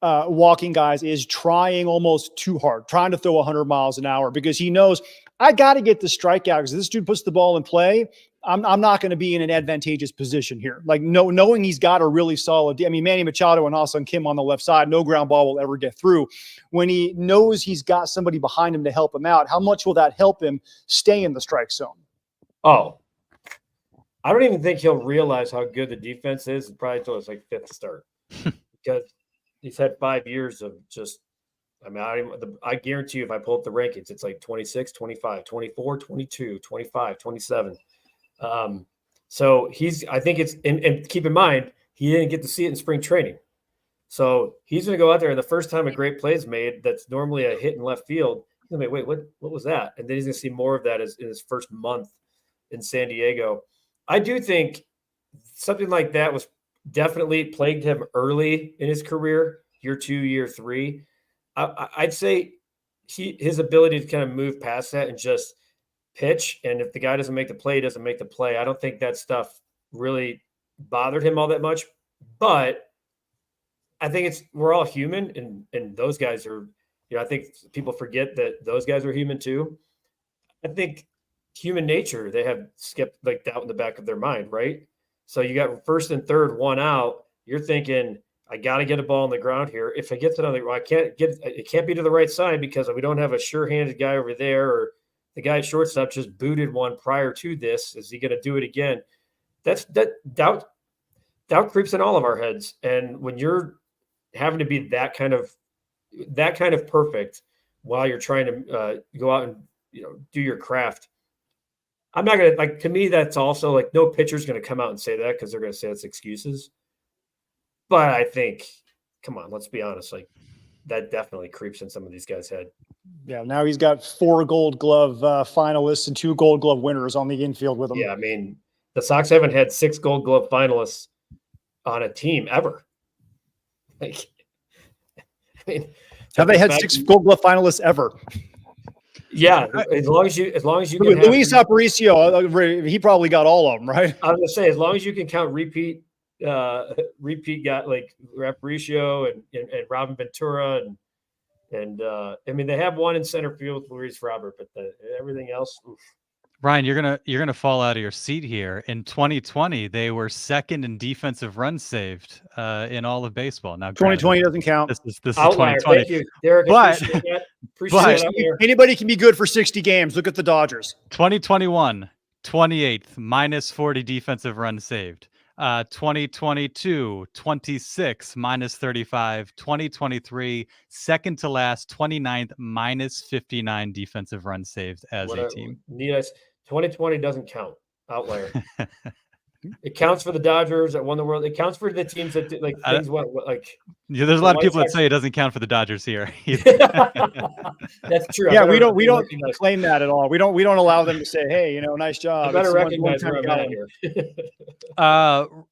walking guys is trying almost too hard, trying to throw 100 miles an hour because he knows I got to get the strikeout because this dude puts the ball in play. I'm not going to be in an advantageous position here. Like knowing he's got a really solid, Manny Machado and Ha-seong Kim on the left side, no ground ball will ever get through. When he knows he's got somebody behind him to help him out, how much will that help him stay in the strike zone? Oh, I don't even think he'll realize how good the defense is probably until it's like 5th start because he's had 5 years of just, I guarantee you if I pull up the rankings, it's like 26, 25, 24, 22, 25, 27. So I think it's, and keep in mind, he didn't get to see it in spring training. So he's going to go out there and the first time a great play is made, that's normally a hit in left field. He's going to be, wait, what was that? And then he's going to see more of that in his first month in San Diego. I do think something like that was definitely plagued him early in his career, year 2, year 3. I'd say his ability to kind of move past that and just pitch. And if the guy doesn't make the play, he doesn't make the play. I don't think that stuff really bothered him all that much, but I think we're all human and those guys are, I think people forget that those guys are human too. I think human nature, they have skipped like doubt in the back of their mind, right? So you got 1st and 3rd, 1 out. You're thinking, I got to get a ball on the ground here. If I get to I can't get it, can't be to the right side because we don't have a sure-handed guy over there, or the guy at shortstop just booted one prior to this. Is he going to do it again? That doubt creeps in all of our heads. And when you're having to be that kind of perfect while you're trying to go out and do your craft, I'm not going to, to me, that's also like no pitcher's going to come out and say that because they're going to say it's excuses. But I think, come on, let's be honest. Like that definitely creeps in some of these guys' head. Yeah, now he's got 4 Gold Glove finalists and 2 Gold Glove winners on the infield with him. Yeah, the Sox haven't had 6 Gold Glove finalists on a team ever. Have they had 6 Gold Glove finalists ever? Yeah, as long as you can. Luis Aparicio, he probably got all of them, right? I was gonna say, as long as you can count repeat guy like Aparicio and Robin Ventura and they have one in center field with Luis Robert, but everything else. Oof. Ryan, you're gonna fall out of your seat here. In 2020, they were 2nd in defensive runs saved in all of baseball. Now, 2020 doesn't count. This is Outlier. 2020. Thank you, Derek. Appreciate that. Anybody can be good for 60 games. Look at the Dodgers. 2021, 28th, minus 40 defensive runs saved. 2022, 26, minus 35. 2023, second to last, 29th, minus 59 defensive runs saved as a team. 2020 doesn't count. Outlier. It counts for the Dodgers that won the World. It counts for the teams that like things went like. Yeah, there's a lot of people that say it doesn't count for the Dodgers here. That's true. Yeah, we don't claim that at all. We don't allow them to say, "Hey, nice job." I better recognize where I'm at here.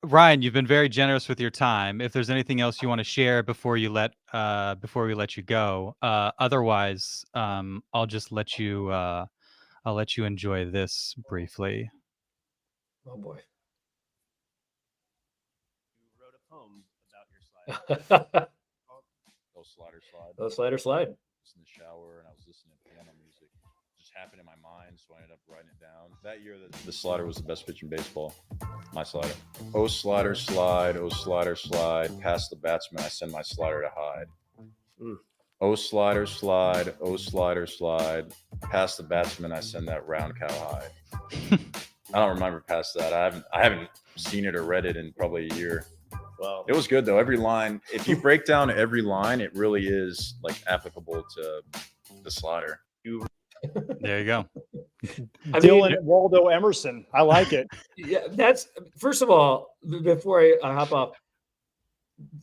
Ryan, you've been very generous with your time. If there's anything else you want to share before we let you go, otherwise, I'll just let you enjoy this briefly. Oh boy. You wrote a poem about your slide. Oh, slider slide. Oh, slider slide. I was in the shower and I was listening to piano music. It just happened in my mind, so I ended up writing it down. That year, the slider was the best pitch in baseball. My slider. Oh, slider slide. Oh, slider slide. Past the batsman, I send my slider to hide. Oh, slider slide. Oh, slider slide. Past the batsman, I send that round cow hide. I don't remember past that. I haven't seen it or read it in probably a year. Well, It was good though. Every line, if you break down every line, it really is like applicable to the slider. There you go. Dylan Waldo Emerson. I like it. Yeah, that's first of all. Before I hop off,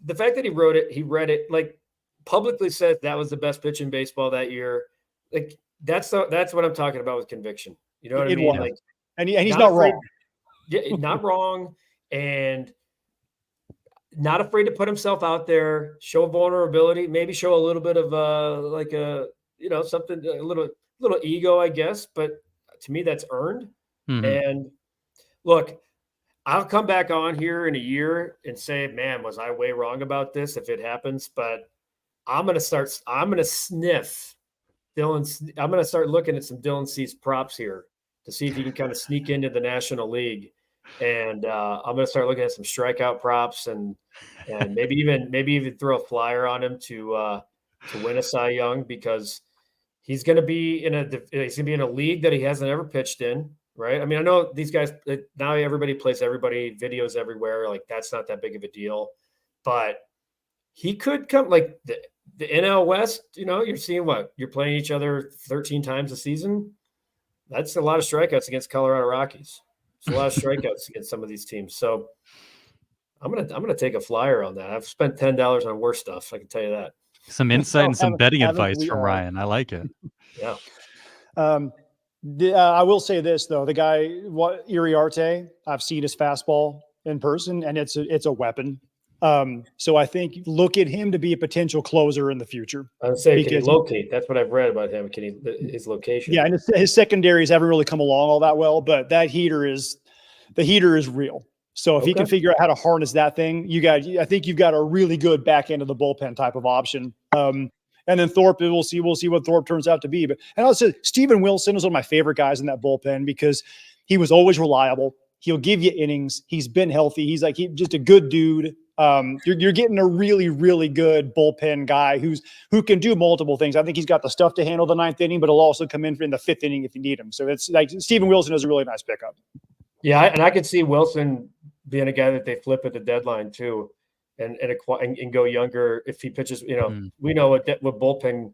the fact that he wrote it, he read it, like publicly said that was the best pitch in baseball that year. Like that's what I'm talking about with conviction. You know what I mean? Was. Like, and he's not wrong. Yeah, not wrong, and not afraid to put himself out there, show vulnerability, maybe show a little bit of something, a little ego, I guess. But to me, that's earned. Mm-hmm. And look, I'll come back on here in a year and say, man, was I way wrong about this if it happens? But I'm going to sniff Dylan. I'm going to start looking at some Dylan Cease props here to see if he can kind of sneak into the National League. And I'm going to start looking at some strikeout props and maybe even throw a flyer on him to win a Cy Young, because he's going to be in a league that he hasn't ever pitched in. Right. I mean, I know these guys now, everybody plays everybody, videos everywhere. Like that's not that big of a deal, but he could come like the NL West, you're seeing you're playing each other 13 times a season. That's a lot of strikeouts against Colorado Rockies. It's a lot of strikeouts against some of these teams. So I'm gonna take a flyer on that. I've spent $10 on worse stuff. I can tell you that. Some insight and some betting advice from Ryan. I like it. Yeah. I will say this though: the guy, Iriarte, I've seen his fastball in person, and it's a weapon. So I think look at him to be a potential closer in the future. I would say, can he locate? That's what I've read about him. His location? Yeah, and his secondaries haven't really come along all that well, but the heater is real. So if he can figure out how to harness that thing, I think you've got a really good back end of the bullpen type of option. And then Thorpe, we'll see what Thorpe turns out to be. And I'll say Steven Wilson is one of my favorite guys in that bullpen because he was always reliable. He'll give you innings. He's been healthy. He's just a good dude. You're getting a really, really good bullpen guy who can do multiple things. I think he's got the stuff to handle the ninth inning, but he'll also come in the fifth inning if you need him. So it's like Steven Wilson is a really nice pickup. Yeah, and I could see Wilson being a guy that they flip at the deadline too, and go younger if he pitches. We know what bullpen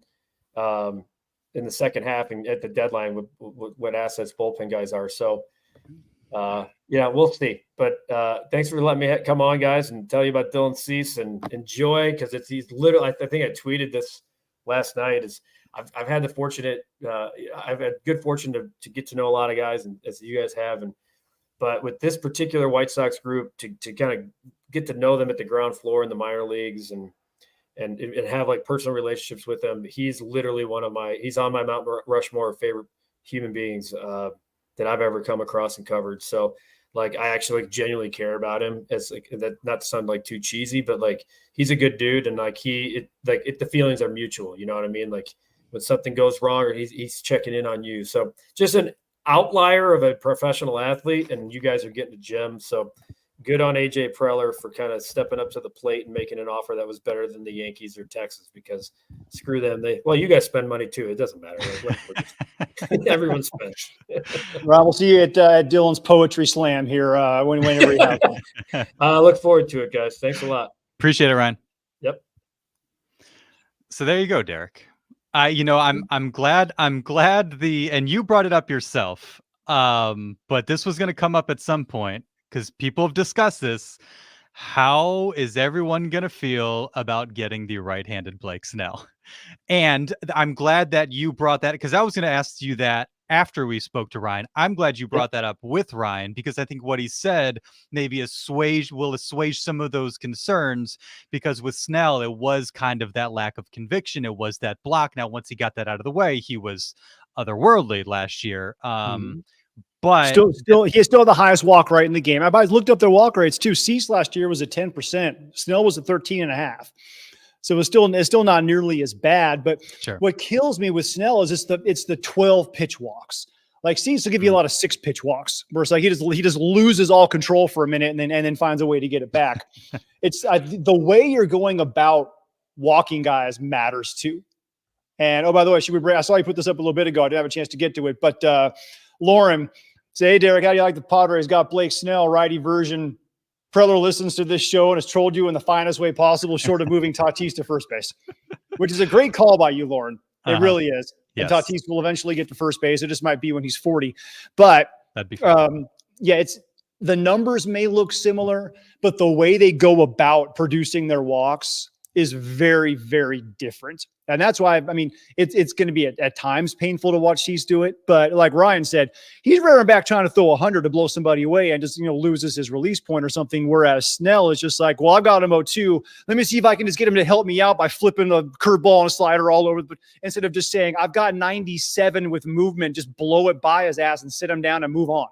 in the second half and at the deadline what assets bullpen guys are. So. We'll see. But thanks for letting me come on, guys, and tell you about Dylan Cease and enjoy, because he's literally. I think I tweeted this last night. I've had good fortune to get to know a lot of guys, and as you guys have, but with this particular White Sox group to kind of get to know them at the ground floor in the minor leagues and have like personal relationships with them. He's literally he's on my Mount Rushmore of favorite human beings that I've ever come across and covered. So like, I actually genuinely care about him as like that, not to sound like too cheesy, but like, he's a good dude. And like, the feelings are mutual, you know what I mean? Like when something goes wrong or he's checking in on you. So just an outlier of a professional athlete, and you guys are getting a gem. So good on AJ Preller for kind of stepping up to the plate and making an offer that was better than the Yankees or Texas, because screw them. You guys spend money too. It doesn't matter. Everyone spends. Rob, we'll see you at Dylan's Poetry Slam here whenever he happens. I look forward to it, guys. Thanks a lot. Appreciate it, Ryan. Yep. So there you go, Derek. I'm glad and you brought it up yourself. But this was going to come up at some point, because people have discussed this. How is everyone going to feel about getting the right-handed Blake Snell? And I'm glad that you brought that, because I was going to ask you that after we spoke to Ryan. I'm glad you brought that up with Ryan, because I think what he said maybe will assuage some of those concerns, because with Snell, it was kind of that lack of conviction. It was that block. Now, once he got that out of the way, he was otherworldly last year. But he still had the highest walk rate in the game. I looked up their walk rates too. Cease last year was at 10%. Snell was at 13.5. So it's still not nearly as bad. But what kills me with Snell is it's the 12 pitch walks. Like Cease will give you a lot of 6 pitch walks, where it's like he just loses all control for a minute and then finds a way to get it back. It's the way you're going about walking guys matters too. And by the way, I saw you put this up a little bit ago. I didn't have a chance to get to it, but Lauren say, "Hey Derek, how do you like the Padres? Got Blake Snell, righty version. Preller listens to this show and has trolled you in the finest way possible, short of moving Tatis to first base," which is a great call by you, Lauren. It really is. Yes. And Tatis will eventually get to first base. It just might be when he's 40. But that'd be it's the numbers may look similar, but the way they go about producing their walks is very, very different. And that's why, I mean, it's going to be at times painful to watch Cease do it. But like Ryan said, he's rearing back trying to throw 100 to blow somebody away and just, loses his release point or something. Whereas Snell is just like, well, I've got him 0-2. Let me see if I can just get him to help me out by flipping a curveball and a slider all over. But instead of just saying, I've got 97 with movement, just blow it by his ass and sit him down and move on.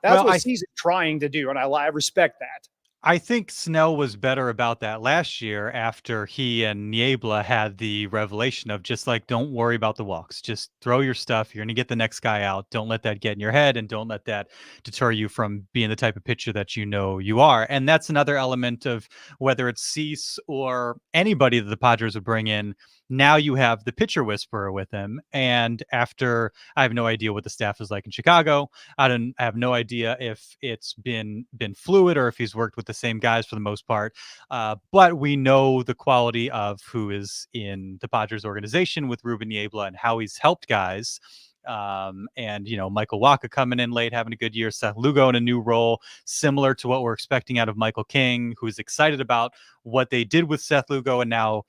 That's what Cease is trying to do. And I respect that. I think Snell was better about that last year after he and Niebla had the revelation of just like, don't worry about the walks. Just throw your stuff. You're going to get the next guy out. Don't let that get in your head, and don't let that deter you from being the type of pitcher that you are. And that's another element of whether it's Cease or anybody that the Padres would bring in. Now you have the pitcher whisperer with him. And after, I have no idea what the staff is like in Chicago. I have no idea if it's been fluid or if he's worked with the same guys for the most part. But we know the quality of who is in the Padres organization with Ruben Niebla and how he's helped guys. And Michael Wacha coming in late, having a good year. Seth Lugo in a new role, similar to what we're expecting out of Michael King, who's excited about what they did with Seth Lugo, and now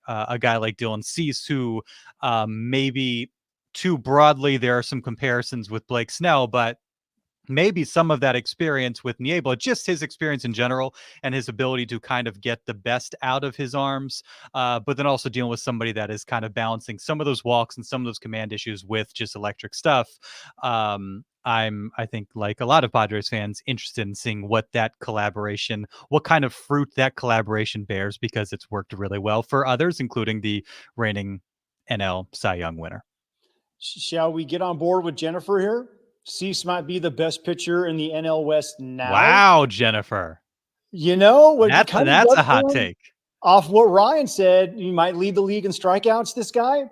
a guy like Dylan Cease, who maybe too broadly there are some comparisons with Blake Snell, but maybe some of that experience with Niebla, just his experience in general and his ability to kind of get the best out of his arms, but then also dealing with somebody that is kind of balancing some of those walks and some of those command issues with just electric stuff. I think, like a lot of Padres fans, interested in seeing what kind of fruit that collaboration bears, because it's worked really well for others, including the reigning NL Cy Young winner. Shall we get on board with Jennifer here? Cease might be the best pitcher in the NL West now. Wow, Jennifer. That's a hot take. Off what Ryan said, you might lead the league in strikeouts, this guy.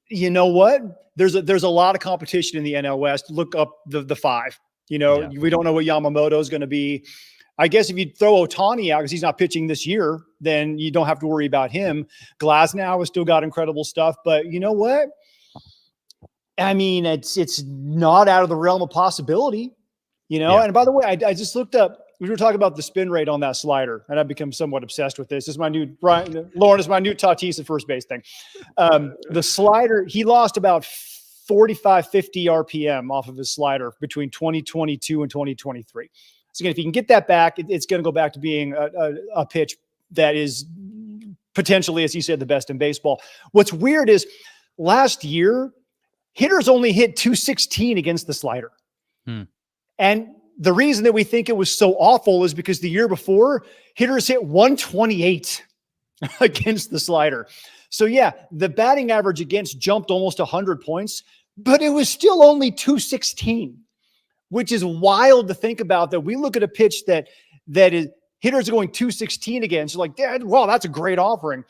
You know what? There's a lot of competition in the NL West. Look up the 5. We don't know what Yamamoto is going to be. I guess if you throw Ohtani out because he's not pitching this year, then you don't have to worry about him. Glasnow has still got incredible stuff, but you know what? I mean, it's not out of the realm of possibility, Yeah. And by the way, I just looked up. We were talking about the spin rate on that slider, and I've become somewhat obsessed with this. This is my new Lauren is my new Tatis at first base thing. The slider, he lost about 45, 50 RPM off of his slider between 2022 and 2023. So again, if you can get that back, it's going to go back to being a pitch that is potentially, as you said, the best in baseball. What's weird is last year, hitters only hit 216 against the slider. And the reason that we think it was so awful is because the year before, hitters hit 128 against the slider. So yeah, the batting average against jumped almost 100 points, but it was still only 216, which is wild to think about. That we look at a pitch that is hitters are going 216 against. So like, wow, that's a great offering.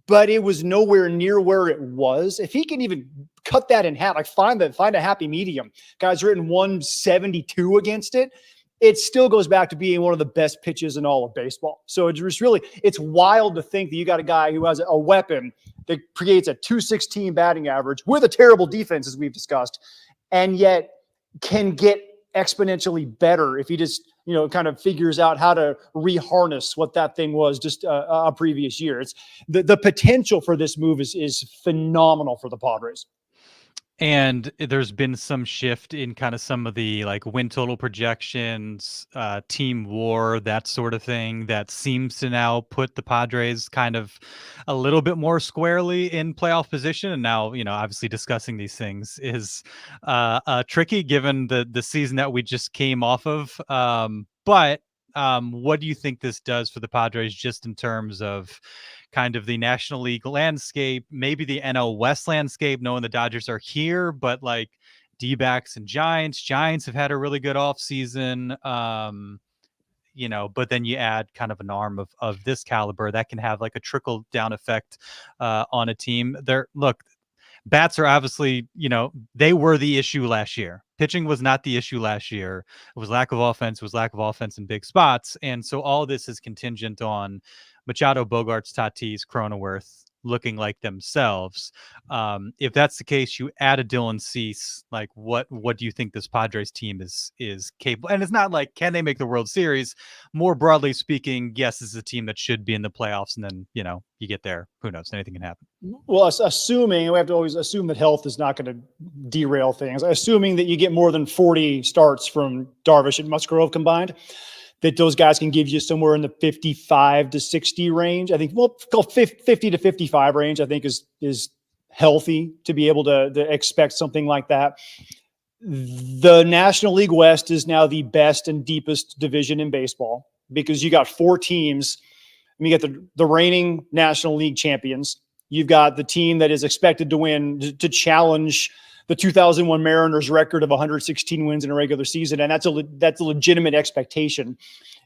But it was nowhere near where it was. If he can even cut that in half, like find a happy medium. Guys written 172 against it. It still goes back to being one of the best pitches in all of baseball. So it's wild to think that you got a guy who has a weapon that creates a 216 batting average with a terrible defense, as we've discussed, and yet can get exponentially better if he just kind of figures out how to reharness what that thing was just a previous year. It's the potential for this move is phenomenal for the Padres. And there's been some shift in kind of some of the like win total projections, team war, that sort of thing that seems to now put the Padres kind of a little bit more squarely in playoff position. And now, obviously discussing these things is tricky given the season that we just came off of. But what do you think this does for the Padres just in terms of kind of the National League landscape, maybe the NL West landscape, knowing the Dodgers are here, but like D-backs and Giants have had a really good offseason, but then you add kind of an arm of this caliber that can have like a trickle down effect on a team. Bats are obviously, they were the issue last year. Pitching was not the issue last year. It was lack of offense. It was lack of offense in big spots. And so all this is contingent on Machado, Bogarts, Tatis, Cronenworth looking like themselves. If that's the case, you add a Dylan Cease. Like, what do you think this Padres team is capable? And it's not like, can they make the World Series? More broadly speaking, yes, this is a team that should be in the playoffs. And then, you get there. Who knows? Anything can happen. Well, assuming we have to always assume that health is not going to derail things. Assuming that you get more than 40 starts from Darvish and Musgrove combined, that those guys can give you somewhere in the 55 to 60 range. I think, 50 to 55 range, I think is healthy to be able to expect something like that. The National League West is now the best and deepest division in baseball because you got 4 teams. I mean, you got the reigning National League champions. You've got the team that is expected to win, to challenge the 2001 Mariners record of 116 wins in a regular season. And that's a legitimate expectation.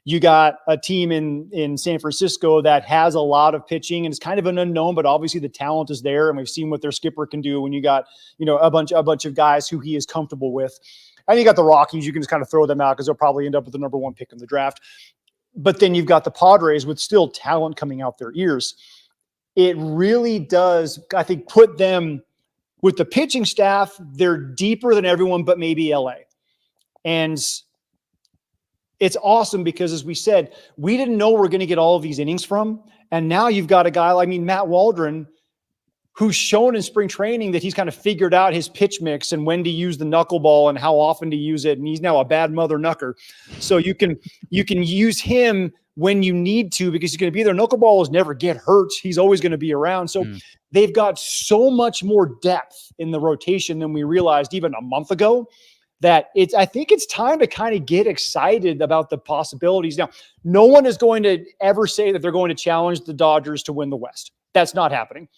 You got a team in San Francisco that has a lot of pitching and it's kind of an unknown, but obviously the talent is there. And we've seen what their skipper can do when you got, a bunch of guys who he is comfortable with. And you got the Rockies. You can just kind of throw them out because they'll probably end up with the number 1 pick in the draft. But then you've got the Padres with still talent coming out their ears. It really does, I think, put them with the pitching staff. They're deeper than everyone but maybe LA. And it's awesome because, as we said, we didn't know we're going to get all of these innings from. And now you've got a guy like, Matt Waldron, who's shown in spring training that he's kind of figured out his pitch mix and when to use the knuckleball and how often to use it. And he's now a bad mother knucker. So you can use him when you need to because he's going to be there. Knuckleballers never get hurt. He's always going to be around. So they've got so much more depth in the rotation than we realized even a month ago that I think it's time to kind of get excited about the possibilities. Now, no one is going to ever say that they're going to challenge the Dodgers to win the West. That's not happening.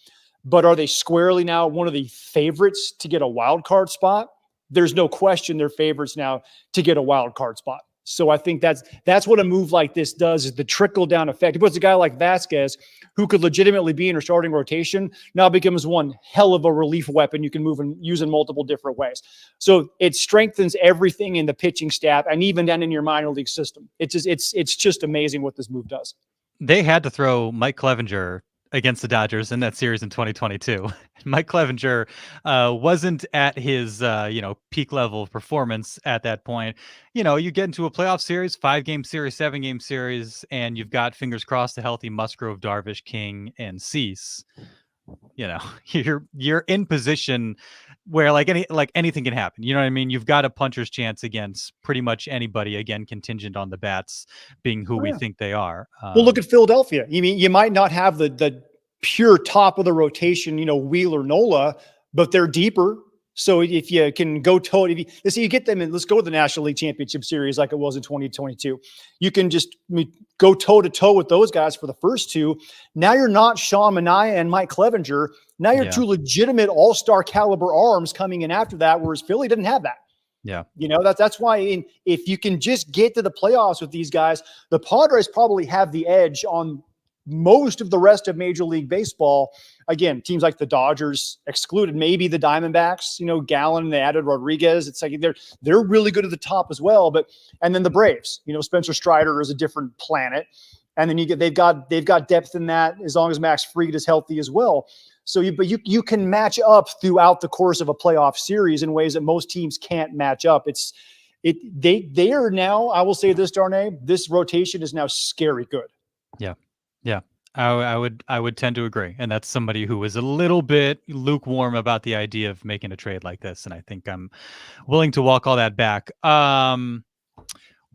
But are they squarely now one of the favorites to get a wild card spot? There's no question they're favorites now to get a wild card spot. So I think that's what a move like this does, is the trickle down effect. It puts a guy like Vasquez, who could legitimately be in your starting rotation, now becomes one hell of a relief weapon you can move and use in multiple different ways. So it strengthens everything in the pitching staff and even down in your minor league system. It's just amazing what this move does. They had to throw Mike Clevenger against the Dodgers in that series in 2022. Mike Clevenger wasn't at his peak level of performance at that point. You get into a playoff series, 5-game series, 7-game series, and you've got, fingers crossed, a healthy Musgrove, Darvish, King, and Cease. You're in position where anything can happen. You know what I mean? You've got a puncher's chance against pretty much anybody, again, contingent on the bats being who we think they are. Well, look at Philadelphia. You might not have the pure top of the rotation, Wheeler, Nola, but they're deeper. So if you can go let's say you get them in, let's go to the National League Championship Series like it was in 2022. You can just go toe to toe with those guys for the first 2. Now you're not Sean Manaea and Mike Clevenger. Now you're 2 legitimate all-star caliber arms coming in after that, whereas Philly didn't have that. Yeah. That's why if you can just get to the playoffs with these guys, the Padres probably have the edge on most of the rest of Major League Baseball. Again, teams like the Dodgers excluded, maybe the Diamondbacks, Gallen, they added Rodriguez. It's like they're really good at the top as well. And then the Braves, Spencer Strider is a different planet. And then they've got depth in that as long as Max Fried is healthy as well. So you can match up throughout the course of a playoff series in ways that most teams can't match up. They are now, I will say this, Darnay, this rotation is now scary good. Yeah. I would tend to agree. And that's somebody who was a little bit lukewarm about the idea of making a trade like this. And I think I'm willing to walk all that back.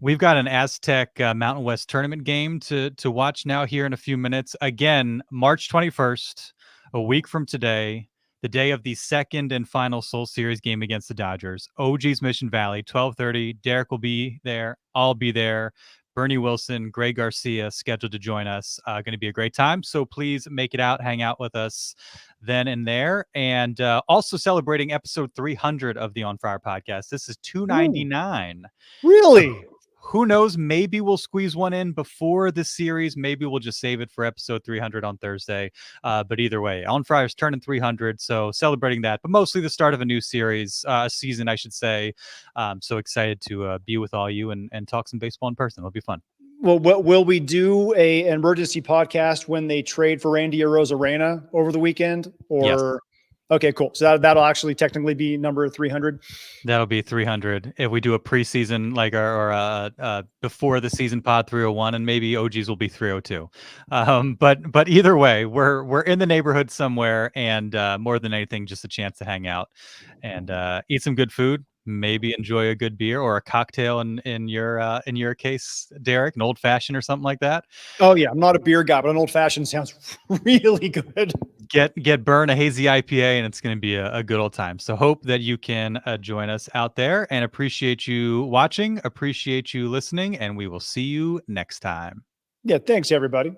We've got an Aztec Mountain West tournament game to watch now here in a few minutes. Again, March 21st, a week from today, the day of the second and final Seoul Series game against the Dodgers. OG's Mission Valley, 12:30. Derek will be there. I'll be there. Bernie Wilson, Greg Garcia scheduled to join us. Going to be a great time. So please make it out, hang out with us then and there. And also celebrating episode 300 of the On Friar podcast. This is 299. Really? Who knows? Maybe we'll squeeze one in before the series. Maybe we'll just save it for episode 300 on Thursday. But either way, On Friar's turning 300. So celebrating that, but mostly the start of a new series, a season, I should say. So excited to be with all you and talk some baseball in person. It'll be fun. Well, will we do an emergency podcast when they trade for Randy Arozarena over the weekend? Or Yes. Okay, cool. So that'll actually technically be number 300. That'll be 300 if we do a preseason or before the season pod 301, and maybe OGs will be 302. But either way, we're in the neighborhood somewhere, and more than anything, just a chance to hang out and eat some good food. Maybe enjoy a good beer or a cocktail in your case, Derek, an old fashioned or something like that. Oh yeah, I'm not a beer guy, but an old fashioned sounds really good. Get Burn a hazy IPA, and it's going to be a good old time. So hope that you can join us out there, and appreciate you watching, appreciate you listening, and we will see you next time. Yeah, thanks everybody.